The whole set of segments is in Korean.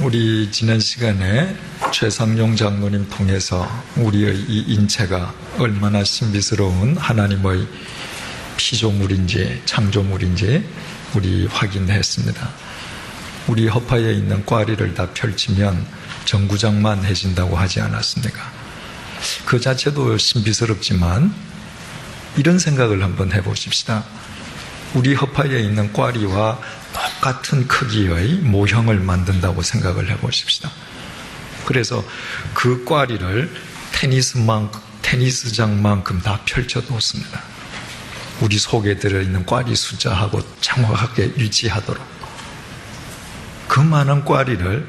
우리 지난 시간에 최상용 장로님 통해서 우리의 이 인체가 얼마나 신비스러운 하나님의 피조물인지 창조물인지 우리 확인했습니다. 우리 허파에 있는 꽈리를 다 펼치면 정구장만 해진다고 하지 않았습니까? 그 자체도 신비스럽지만 이런 생각을 한번 해보십시다. 우리 허파에 있는 꽈리와 똑같은 크기의 모형을 만든다고 생각을 해보십시다. 그래서 그 꽈리를 테니스장만큼 다 펼쳐놓습니다. 우리 속에 들어있는 꽈리 숫자하고 정확하게 일치하도록. 그 많은 꽈리를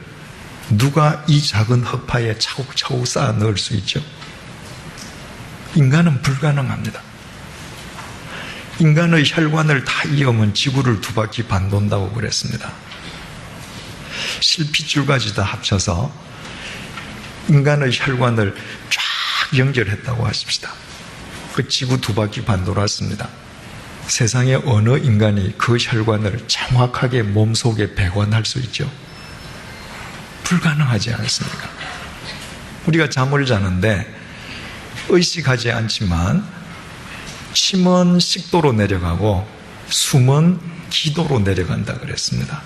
누가 이 작은 허파에 차곡차곡 쌓아 넣을 수 있죠? 인간은 불가능합니다. 인간의 혈관을 다 이으면 지구를 2바퀴 반 돈다고 그랬습니다. 실핏줄까지 다 합쳐서 인간의 혈관을 쫙 연결했다고 하십시다. 그 지구 2바퀴 반 돌았습니다. 세상에 어느 인간이 그 혈관을 정확하게 몸속에 배관할 수 있죠? 불가능하지 않습니까? 우리가 잠을 자는데 의식하지 않지만 침은 식도로 내려가고 숨은 기도로 내려간다 그랬습니다.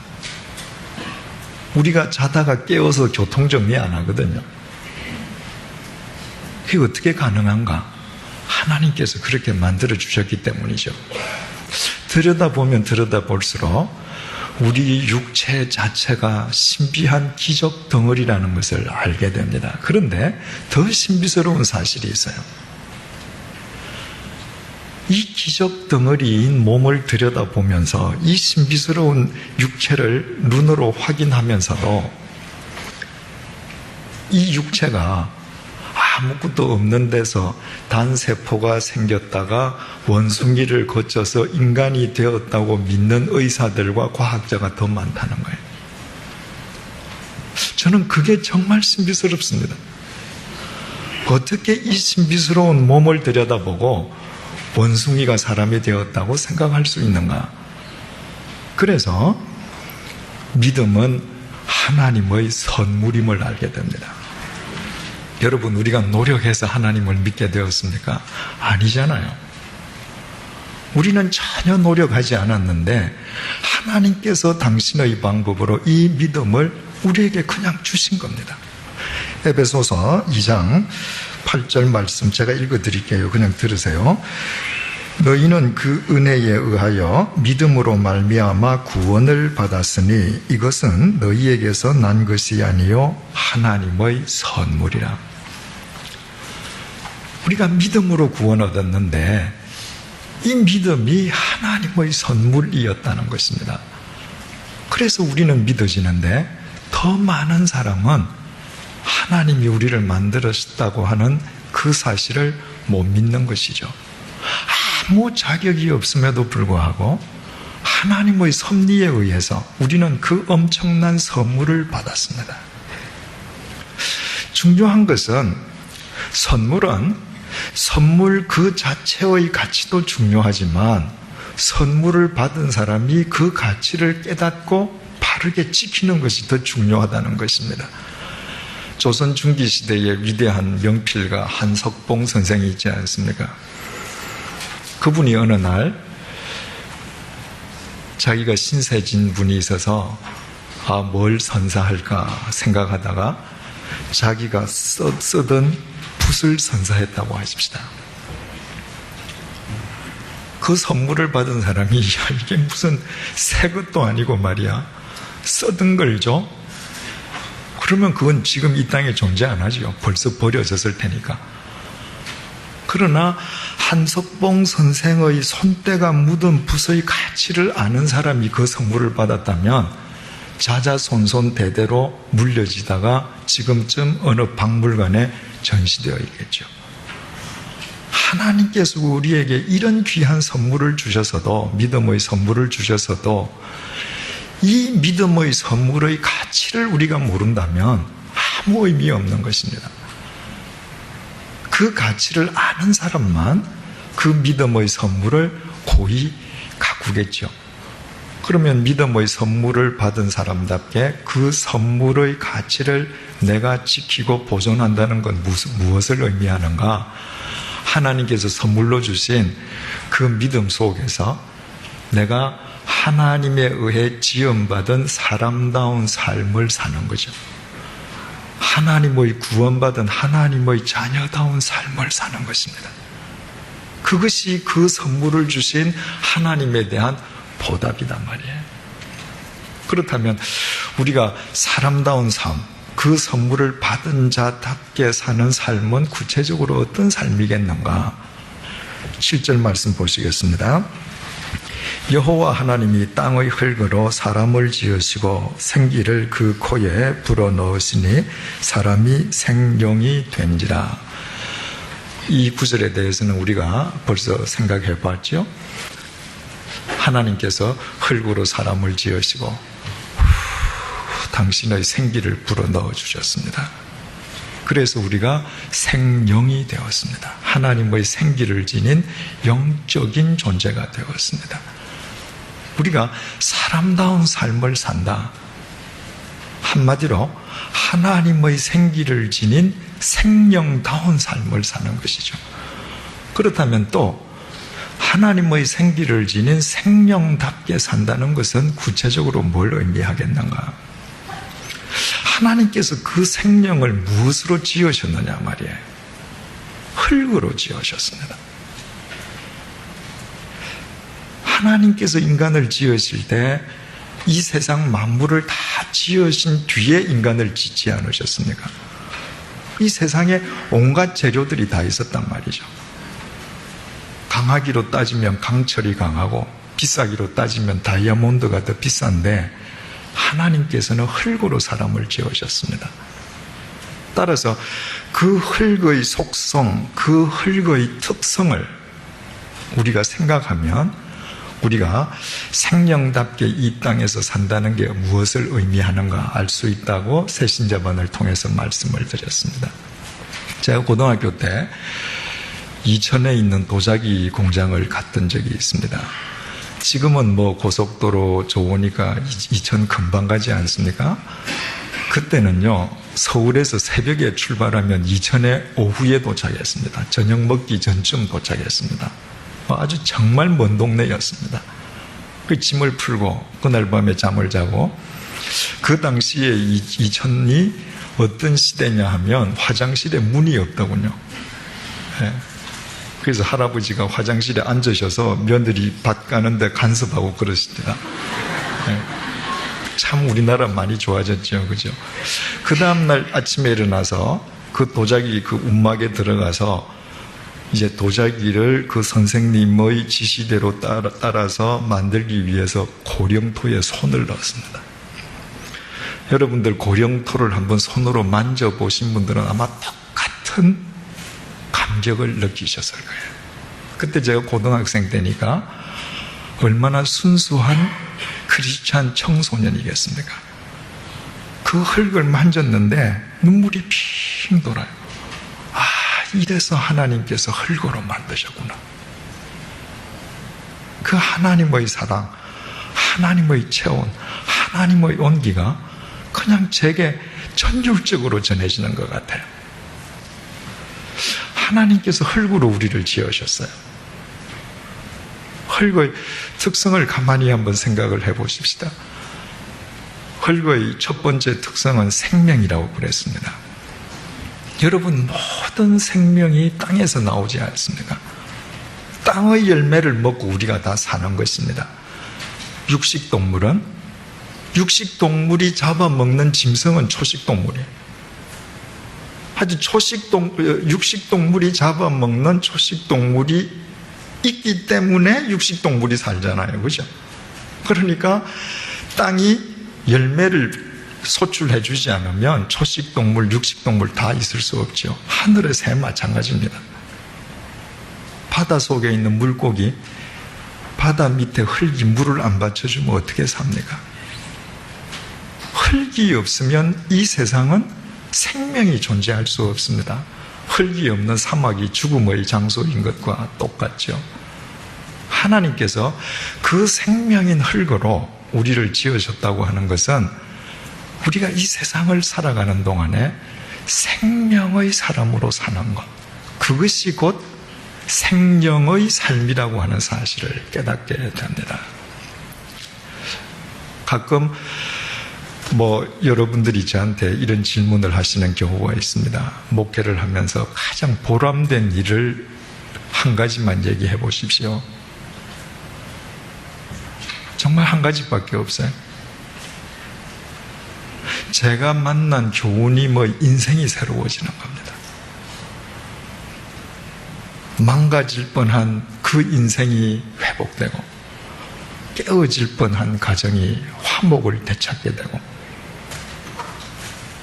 우리가 자다가 깨어서 교통정리 안 하거든요. 그게 어떻게 가능한가? 하나님께서 그렇게 만들어 주셨기 때문이죠. 들여다보면 들여다볼수록 우리 육체 자체가 신비한 기적 덩어리라는 것을 알게 됩니다. 그런데 더 신비스러운 사실이 있어요. 이 기적 덩어리인 몸을 들여다보면서 이 신비스러운 육체를 눈으로 확인하면서도 이 육체가 아무것도 없는 데서 단세포가 생겼다가 원숭이를 거쳐서 인간이 되었다고 믿는 의사들과 과학자가 더 많다는 거예요. 저는 그게 정말 신비스럽습니다. 어떻게 이 신비스러운 몸을 들여다보고 원숭이가 사람이 되었다고 생각할 수 있는가? 그래서 믿음은 하나님의 선물임을 알게 됩니다. 여러분, 우리가 노력해서 하나님을 믿게 되었습니까? 아니잖아요. 우리는 전혀 노력하지 않았는데 하나님께서 당신의 방법으로 이 믿음을 우리에게 그냥 주신 겁니다. 에베소서 2장 8절 말씀 제가 읽어드릴게요. 그냥 들으세요. 너희는 그 은혜에 의하여 믿음으로 말미암아 구원을 받았으니 이것은 너희에게서 난 것이 아니요 하나님의 선물이라. 우리가 믿음으로 구원 얻었는데 이 믿음이 하나님의 선물이었다는 것입니다. 그래서 우리는 믿어지는데 더 많은 사람은 하나님이 우리를 만들었다고 하는 그 사실을 못 믿는 것이죠. 아무 자격이 없음에도 불구하고 하나님의 섭리에 의해서 우리는 그 엄청난 선물을 받았습니다. 중요한 것은 선물 그 자체의 가치도 중요하지만 선물을 받은 사람이 그 가치를 깨닫고 바르게 지키는 것이 더 중요하다는 것입니다. 조선 중기시대의 위대한 명필가 한석봉 선생이 있지 않습니까? 그분이 어느 날 자기가 신세진 분이 있어서 뭘 선사할까 생각하다가 자기가 쓰던 붓을 선사했다고 하십시다. 그 선물을 받은 사람이 이게 무슨 새 것도 아니고 말이야 쓰던 걸 줘? 그러면 그건 지금 이 땅에 존재 안 하죠. 벌써 버려졌을 테니까. 그러나 한석봉 선생의 손때가 묻은 붓의 가치를 아는 사람이 그 선물을 받았다면 자자손손 대대로 물려지다가 지금쯤 어느 박물관에 전시되어 있겠죠. 하나님께서 우리에게 이런 귀한 선물을 주셔서도, 믿음의 선물을 주셔서도 이 믿음의 선물의 가치를 우리가 모른다면 아무 의미 없는 것입니다. 그 가치를 아는 사람만 그 믿음의 선물을 고이 가꾸겠죠. 그러면 믿음의 선물을 받은 사람답게 그 선물의 가치를 내가 지키고 보존한다는 건 무엇을 의미하는가? 하나님께서 선물로 주신 그 믿음 속에서 내가 하나님에 의해 지음받은 사람다운 삶을 사는 거죠. 하나님의 구원받은 하나님의 자녀다운 삶을 사는 것입니다. 그것이 그 선물을 주신 하나님에 대한 보답이단 말이에요. 그렇다면 우리가 사람다운 삶, 그 선물을 받은 자답게 사는 삶은 구체적으로 어떤 삶이겠는가? 7절 말씀 보시겠습니다. 여호와 하나님이 땅의 흙으로 사람을 지으시고 생기를 그 코에 불어넣으시니 사람이 생명이 된지라. 이 구절에 대해서는 우리가 벌써 생각해 봤죠. 하나님께서 흙으로 사람을 지으시고 당신의 생기를 불어넣어 주셨습니다. 그래서 우리가 생명이 되었습니다. 하나님의 생기를 지닌 영적인 존재가 되었습니다. 우리가 사람다운 삶을 산다. 한마디로 하나님의 생기를 지닌 생명다운 삶을 사는 것이죠. 그렇다면 또 하나님의 생기를 지닌 생명답게 산다는 것은 구체적으로 뭘 의미하겠는가? 하나님께서 그 생명을 무엇으로 지으셨느냐 말이에요. 흙으로 지으셨습니다. 하나님께서 인간을 지으실 때 이 세상 만물을 다 지으신 뒤에 인간을 짓지 않으셨습니까? 이 세상에 온갖 재료들이 다 있었단 말이죠. 강하기로 따지면 강철이 강하고 비싸기로 따지면 다이아몬드가 더 비싼데 하나님께서는 흙으로 사람을 지으셨습니다. 따라서 그 흙의 속성, 그 흙의 특성을 우리가 생각하면 우리가 생명답게 이 땅에서 산다는 게 무엇을 의미하는가 알 수 있다고 새신자반을 통해서 말씀을 드렸습니다. 제가 고등학교 때 이천에 있는 도자기 공장을 갔던 적이 있습니다. 지금은 뭐 고속도로 좋으니까 이천 금방 가지 않습니까? 그때는요, 서울에서 새벽에 출발하면 이천에 오후에 도착했습니다. 저녁 먹기 전쯤 도착했습니다. 아주 정말 먼 동네였습니다. 그 짐을 풀고 그날 밤에 잠을 자고, 그 당시에 이천이 어떤 시대냐 하면 화장실에 문이 없더군요. 그래서 할아버지가 화장실에 앉으셔서 며느리 밭 가는데 간섭하고 그러시더라. 참 우리나라 많이 좋아졌죠, 그죠? 그 다음날 아침에 일어나서 그 도자기 그 움막에 들어가서 이제 도자기를 그 선생님의 지시대로 따라서 만들기 위해서 고령토에 손을 넣었습니다. 여러분들 고령토를 한번 손으로 만져보신 분들은 아마 똑같은 감격을 느끼셨을 거예요. 그때 제가 고등학생 때니까 얼마나 순수한 크리스찬 청소년이겠습니까? 그 흙을 만졌는데 눈물이 핑 돌아요. 아, 이래서 하나님께서 흙으로 만드셨구나. 그 하나님의 사랑, 하나님의 체온, 하나님의 온기가 그냥 제게 전율적으로 전해지는 것 같아요. 하나님께서 흙으로 우리를 지으셨어요. 흙의 특성을 가만히 한번 생각을 해보십시다. 흙의 첫 번째 특성은 생명이라고 그랬습니다. 여러분, 모든 생명이 땅에서 나오지 않습니까? 땅의 열매를 먹고 우리가 다 사는 것입니다. 육식동물이 잡아먹는 짐승은 초식동물이에요. 아주 육식동물이 잡아먹는 초식동물이 있기 때문에 육식동물이 살잖아요. 그죠? 그러니까 땅이 열매를 소출해 주지 않으면 초식동물, 육식동물 다 있을 수 없죠. 하늘의 새 마찬가지입니다. 바다 속에 있는 물고기, 바다 밑에 흙이 물을 안 받쳐주면 어떻게 삽니까? 흙이 없으면 이 세상은 생명이 존재할 수 없습니다. 흙이 없는 사막이 죽음의 장소인 것과 똑같죠. 하나님께서 그 생명인 흙으로 우리를 지으셨다고 하는 것은 우리가 이 세상을 살아가는 동안에 생명의 사람으로 사는 것, 그것이 곧 생명의 삶이라고 하는 사실을 깨닫게 됩니다. 가끔 여러분들이 저한테 이런 질문을 하시는 경우가 있습니다. 목회를 하면서 가장 보람된 일을 한 가지만 얘기해 보십시오. 정말 한 가지밖에 없어요. 제가 만난 교우님의 인생이 새로워지는 겁니다. 망가질 뻔한 그 인생이 회복되고 깨어질 뻔한 가정이 화목을 되찾게 되고,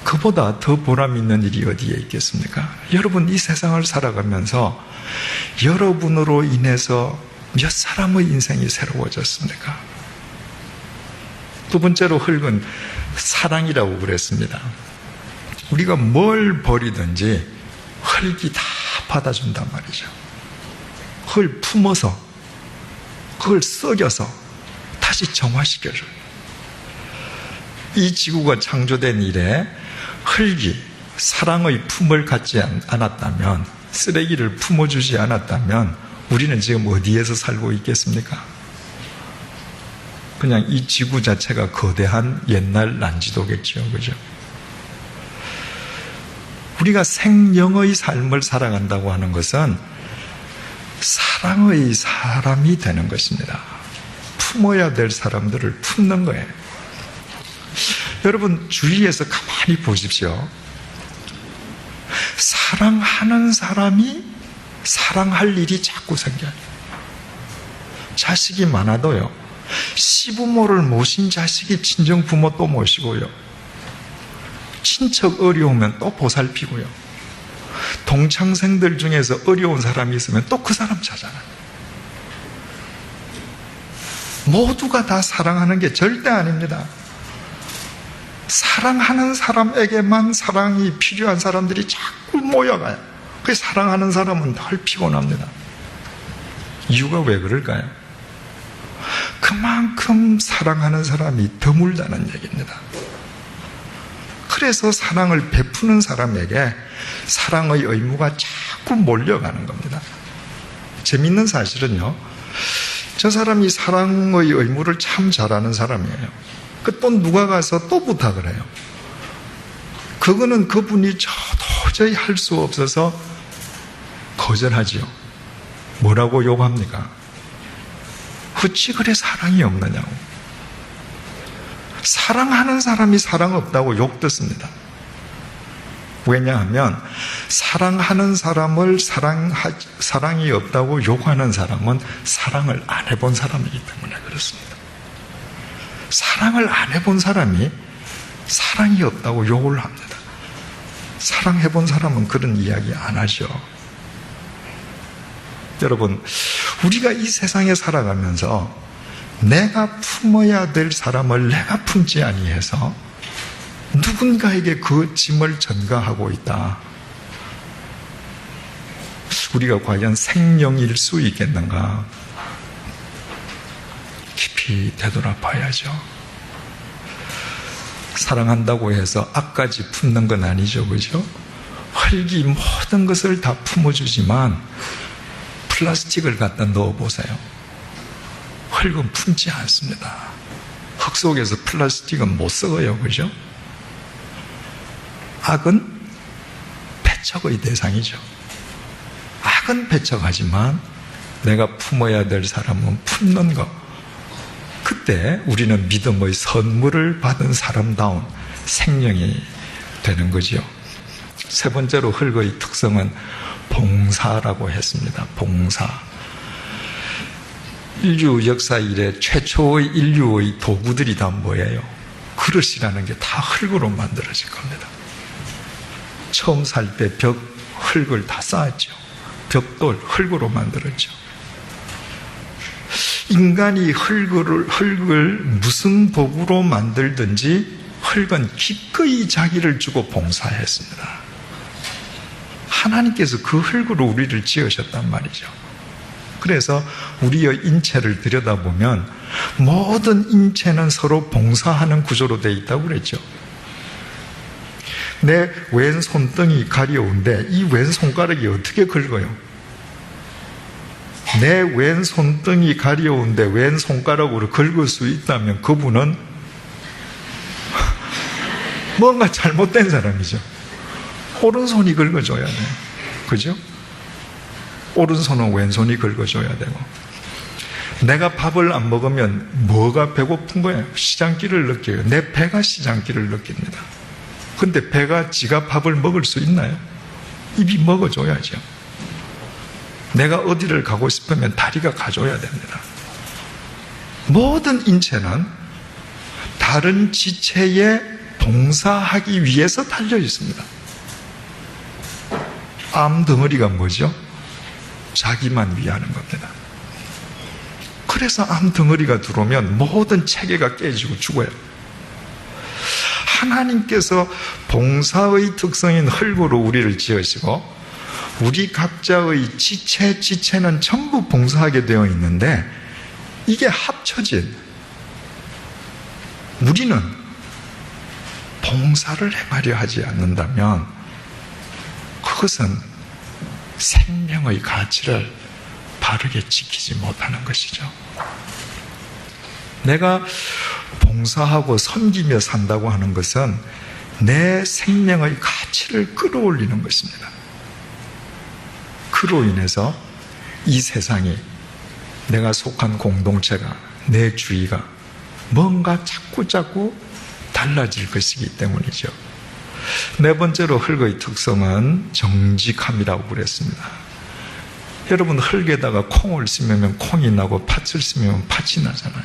그보다 더 보람 있는 일이 어디에 있겠습니까? 여러분, 이 세상을 살아가면서 여러분으로 인해서 몇 사람의 인생이 새로워졌습니까? 두 번째로 흙은 사랑이라고 그랬습니다. 우리가 뭘 버리든지 흙이 다 받아준단 말이죠. 그걸 품어서, 그걸 썩여서 다시 정화시켜줘요. 이 지구가 창조된 이래 흙이 사랑의 품을 갖지 않았다면, 쓰레기를 품어주지 않았다면 우리는 지금 어디에서 살고 있겠습니까? 그냥 이 지구 자체가 거대한 옛날 난지도겠죠. 그죠? 우리가 생명의 삶을 살아간다고 하는 것은 사랑의 사람이 되는 것입니다. 품어야 될 사람들을 품는 거예요. 여러분, 주위에서 가만히 보십시오. 사랑하는 사람이 사랑할 일이 자꾸 생겨요. 자식이 많아도요, 시부모를 모신 자식이 친정부모 또 모시고요, 친척 어려우면 또 보살피고요, 동창생들 중에서 어려운 사람이 있으면 또 그 사람 찾아가요. 모두가 다 사랑하는 게 절대 아닙니다. 사랑하는 사람에게만 사랑이 필요한 사람들이 자꾸 모여가요. 그 사랑하는 사람은 덜 피곤합니다. 이유가 왜 그럴까요? 그만큼 사랑하는 사람이 드물다는 얘기입니다. 그래서 사랑을 베푸는 사람에게 사랑의 의무가 자꾸 몰려가는 겁니다. 재밌는 사실은요, 저 사람이 사랑의 의무를 참 잘하는 사람이에요. 또 누가 가서 또 부탁을 해요. 그거는 그분이 도저히 할 수 없어서 거절하지요. 뭐라고 욕합니까? 어찌 그래 사랑이 없느냐고. 사랑하는 사람이 사랑 없다고 욕 듣습니다. 왜냐하면 사랑하는 사람을 사랑이 없다고 욕하는 사람은 사랑을 안 해본 사람이기 때문에 그렇습니다. 사랑을 안 해본 사람이 사랑이 없다고 욕을 합니다. 사랑해본 사람은 그런 이야기 안 하죠. 여러분, 우리가 이 세상에 살아가면서 내가 품어야 될 사람을 내가 품지 아니해서 누군가에게 그 짐을 전가하고 있다. 우리가 과연 생명일 수 있겠는가? 깊이 되돌아봐야죠. 사랑한다고 해서 악까지 품는 건 아니죠. 그죠? 흙이 모든 것을 다 품어주지만 플라스틱을 갖다 넣어보세요. 흙은 품지 않습니다. 흙 속에서 플라스틱은 못 썩어요. 그죠? 악은 배척의 대상이죠. 악은 배척하지만 내가 품어야 될 사람은 품는 것. 그때 우리는 믿음의 선물을 받은 사람다운 생명이 되는 거죠. 세 번째로 흙의 특성은 봉사라고 했습니다. 봉사. 인류 역사 이래 최초의 인류의 도구들이 다 뭐예요? 그릇이라는 게 다 흙으로 만들어진 겁니다. 처음 살 때 벽 흙을 다 쌓았죠. 벽돌 흙으로 만들었죠. 인간이 흙을 무슨 도구로 만들든지 흙은 기꺼이 자기를 주고 봉사했습니다. 하나님께서 그 흙으로 우리를 지으셨단 말이죠. 그래서 우리의 인체를 들여다보면 모든 인체는 서로 봉사하는 구조로 되어 있다고 그랬죠. 내 왼손등이 가려운데 이 왼손가락이 어떻게 긁어요? 내 왼손등이 가려운데 왼손가락으로 긁을 수 있다면 그분은 뭔가 잘못된 사람이죠. 오른손이 긁어줘야 돼요. 그죠? 오른손은 왼손이 긁어줘야 되고, 내가 밥을 안 먹으면 뭐가 배고픈 거예요? 시장기를 느껴요. 내 배가 시장기를 느낍니다. 근데 배가 지가 밥을 먹을 수 있나요? 입이 먹어줘야죠. 내가 어디를 가고 싶으면 다리가 가줘야 됩니다. 모든 인체는 다른 지체에 봉사하기 위해서 달려 있습니다. 암덩어리가 뭐죠? 자기만 위하는 겁니다. 그래서 암덩어리가 들어오면 모든 체계가 깨지고 죽어요. 하나님께서 봉사의 특성인 흙으로 우리를 지으시고 우리 각자의 지체는 전부 봉사하게 되어 있는데, 이게 합쳐진 우리는 봉사를 행하려 하지 않는다면 그것은 생명의 가치를 바르게 지키지 못하는 것이죠. 내가 봉사하고 섬기며 산다고 하는 것은 내 생명의 가치를 끌어올리는 것입니다. 그로 인해서 이 세상이, 내가 속한 공동체가, 내 주위가 뭔가 자꾸 달라질 것이기 때문이죠. 네 번째로 흙의 특성은 정직함이라고 그랬습니다. 여러분, 흙에다가 콩을 심으면 콩이 나고 팥을 심으면 팥이 나잖아요.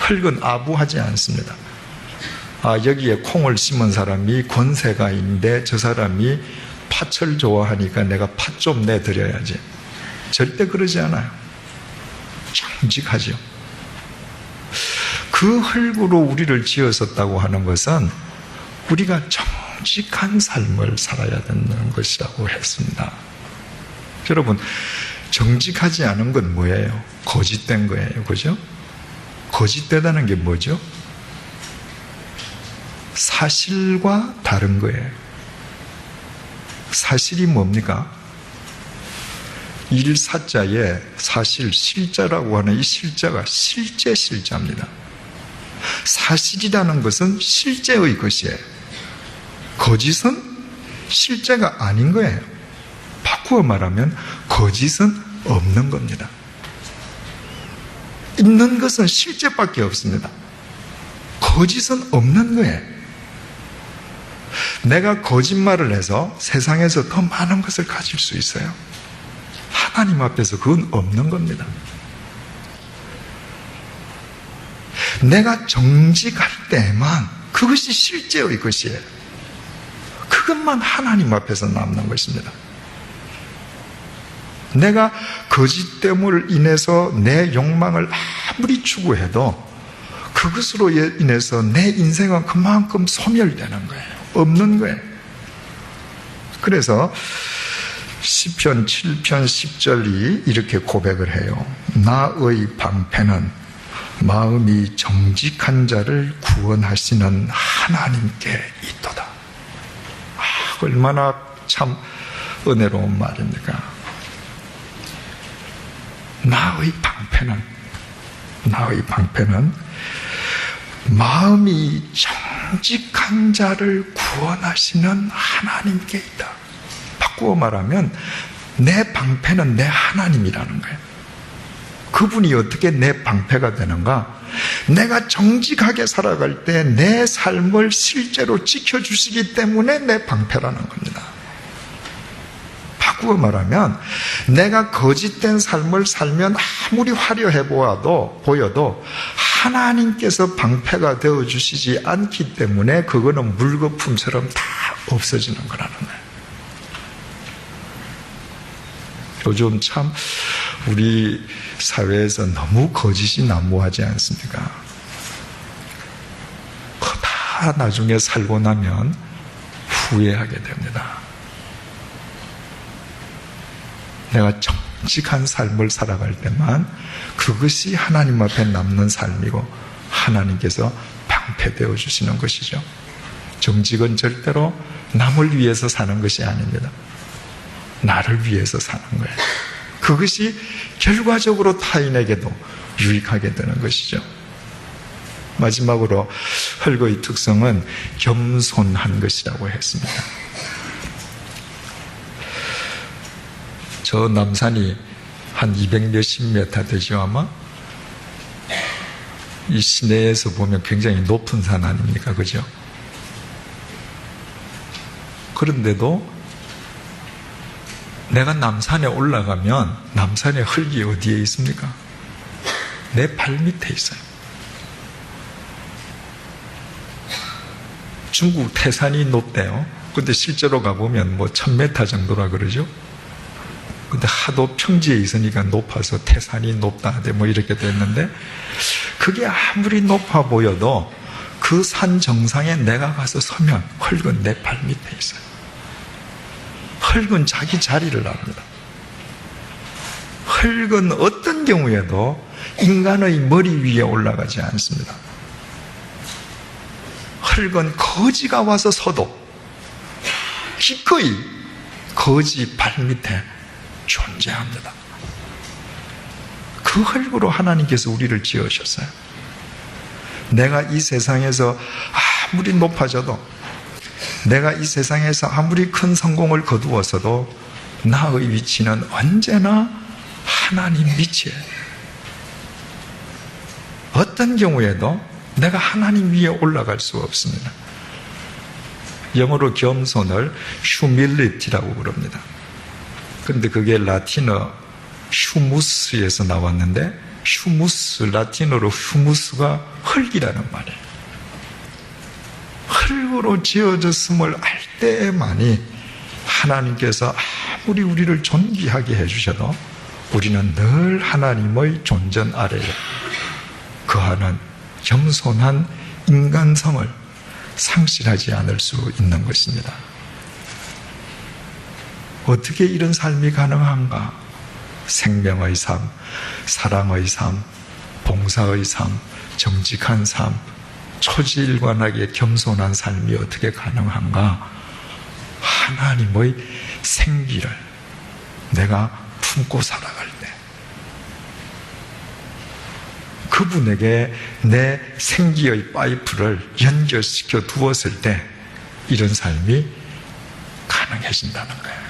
흙은 아부하지 않습니다. 여기에 콩을 심은 사람이 권세가 있는데 저 사람이 팥을 좋아하니까 내가 팥 좀 내드려야지. 절대 그러지 않아요. 정직하죠. 그 흙으로 우리를 지었었다고 하는 것은 우리가 정직한 삶을 살아야 되는 것이라고 했습니다. 여러분, 정직하지 않은 건 뭐예요? 거짓된 거예요. 그죠? 거짓되다는 게 뭐죠? 사실과 다른 거예요. 사실이 뭡니까? 일사자에 사실, 실자라고 하는 이 실자가 실제 실자입니다. 사실이라는 것은 실제의 것이에요. 거짓은 실제가 아닌 거예요. 바꾸어 말하면 거짓은 없는 겁니다. 있는 것은 실제밖에 없습니다. 거짓은 없는 거예요. 내가 거짓말을 해서 세상에서 더 많은 것을 가질 수 있어요. 하나님 앞에서 그건 없는 겁니다. 내가 정직할 때만 그것이 실제의 것이에요. 그것만 하나님 앞에서 남는 것입니다. 내가 거짓됨을 인해서 내 욕망을 아무리 추구해도 그것으로 인해서 내 인생은 그만큼 소멸되는 거예요. 없는 거예요. 그래서 시편 7편 10절이 이렇게 고백을 해요. 나의 방패는 마음이 정직한 자를 구원하시는 하나님께 있도다. 얼마나 참 은혜로운 말입니까? 나의 방패는 마음이 정직한 자를 구원하시는 하나님께 있다. 바꾸어 말하면 내 방패는 내 하나님이라는 거예요. 그분이 어떻게 내 방패가 되는가? 내가 정직하게 살아갈 때 내 삶을 실제로 지켜주시기 때문에 내 방패라는 겁니다. 바꾸어 말하면 내가 거짓된 삶을 살면 아무리 화려해 보여도 하나님께서 방패가 되어주시지 않기 때문에 그거는 물거품처럼 다 없어지는 거라는 거예요. 요즘 참 우리 사회에서 너무 거짓이 난무하지 않습니까? 다 나중에 살고 나면 후회하게 됩니다. 내가 정직한 삶을 살아갈 때만 그것이 하나님 앞에 남는 삶이고 하나님께서 방패되어 주시는 것이죠. 정직은 절대로 남을 위해서 사는 것이 아닙니다. 나를 위해서 사는 거예요. 그것이 결과적으로 타인에게도 유익하게 되는 것이죠. 마지막으로 헐거의 특성은 겸손한 것이라고 했습니다. 저 남산이 한 200몇십 미터 되죠 아마? 이 시내에서 보면 굉장히 높은 산 아닙니까? 그죠? 그런데도 내가 남산에 올라가면 남산의 흙이 어디에 있습니까? 내 발 밑에 있어요. 중국 태산이 높대요. 근데 실제로 가보면 뭐 1000m 정도라 그러죠. 근데 하도 평지에 있으니까 높아서 태산이 높다 하대 뭐 이렇게 됐는데, 그게 아무리 높아 보여도 그 산 정상에 내가 가서 서면 흙은 내 발 밑에 있어요. 흙은 자기 자리를 압니다. 흙은 어떤 경우에도 인간의 머리 위에 올라가지 않습니다. 흙은 거지가 와서 서도 기꺼이 거지 발 밑에 존재합니다. 그 흙으로 하나님께서 우리를 지으셨어요. 내가 이 세상에서 아무리 높아져도, 내가 이 세상에서 아무리 큰 성공을 거두었어도 나의 위치는 언제나 하나님 밑이에요. 어떤 경우에도 내가 하나님 위에 올라갈 수 없습니다. 영어로 겸손을 humility라고 부릅니다. 그런데 그게 라틴어 휴무스에서 나왔는데, 휴무스, 라틴어로 휴무스가 흙이라는 말이에요. 흙으로 지어졌음을 알 때만이 하나님께서 아무리 우리를 존귀하게 해주셔도 우리는 늘 하나님의 존전 아래에 거하는 겸손한 인간성을 상실하지 않을 수 있는 것입니다. 어떻게 이런 삶이 가능한가? 생명의 삶, 사랑의 삶, 봉사의 삶, 정직한 삶, 초지일관하게 겸손한 삶이 어떻게 가능한가? 하나님의 생기를 내가 품고 살아갈 때, 그분에게 내 생기의 파이프를 연결시켜 두었을 때 이런 삶이 가능해진다는 거예요.